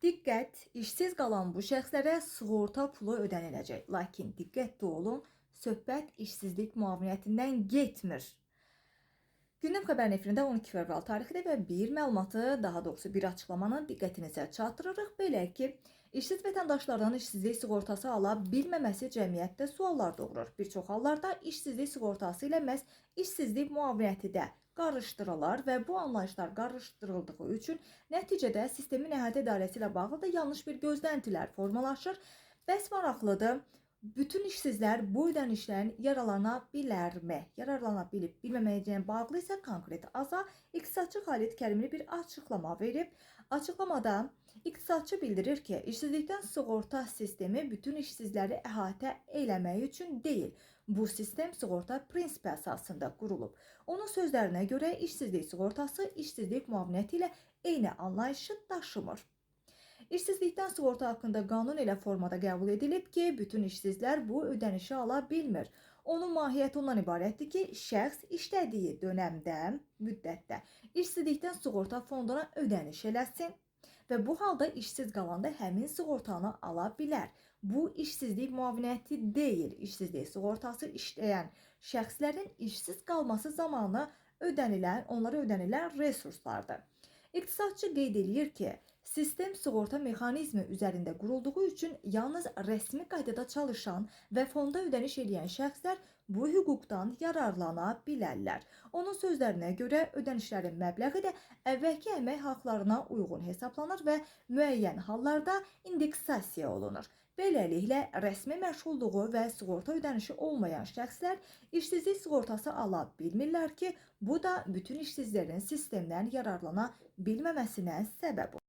Diqqət, işsiz qalan bu şəxslərə sığorta pulu ödəniləcək. Lakin diqqətli olun, söhbət işsizlik müaviniyyətindən getmir. Gündəm xəbərin efirində 12 fevral tarixində və bir məlumatı, daha doğrusu bir açıqlamanı diqqətinizə çatdırırıq. Belə ki, işsiz vətəndaşlardan işsizlik sığortası ala bilməməsi cəmiyyətdə suallar doğurur. Bir çox hallarda işsizlik sığortası ilə məhz işsizlik müaviniyyəti də qarışdırılır və bu anlayışlar qarışdırıldığı üçün nəticədə sistemin əhatə idarəsi ilə bağlı da yanlış bir gözləntilər formalaşır. Bəs maraqlıdır. Bütün işsizlər bu ödənişlərin yararlana bilərmi? Yararlana bilib bilməməyəcəyinə bağlı isə konkret aza iqtisadçı Xalid Kərimli bir açıqlama verib. Açıqlamada iqtisadçı bildirir ki, işsizlikdən sığorta sistemi bütün işsizləri əhatə eləmək üçün deyil. Bu sistem sığorta prinsipi əsasında qurulub. Onun sözlərinə görə işsizlik sığortası işsizlik müaviniyyəti ilə eyni anlayışı daşımır. İşsizlikdən sığorta haqqında qanun elə formada qəbul edilib ki, bütün işsizlər bu ödənişi ala bilmir. Onun mahiyyəti ondan ibarətdir ki, şəxs işlədiyi müddətdə işsizlikdən sığorta fonduna ödəniş eləsin və bu halda işsiz qalanda həmin sığortanı ala bilər. Bu işsizlik müaviniyyəti deyil, işsizlik sığortası işləyən şəxslərin işsiz qalması zamanı onlara ödənilən resurslardır. İqtisadçı qeyd edir ki, sistem sığorta mexanizmi üzərində qurulduğu üçün yalnız rəsmi qaydada çalışan və fonda ödəniş edən şəxslər bu hüquqdan yararlana bilərlər. Onun sözlərinə görə ödənişlərin məbləği də əvvəlki əmək haqlarına uyğun hesablanır və müəyyən hallarda indeksasiya olunur. Beləliklə, rəsmi məşğulluğu və sığorta ödənişi olmayan şəxslər işsizlik sığortası ala bilmirlər ki, bu da bütün işsizlərin sistemdən yararlana bilməməsinə səbəb olur.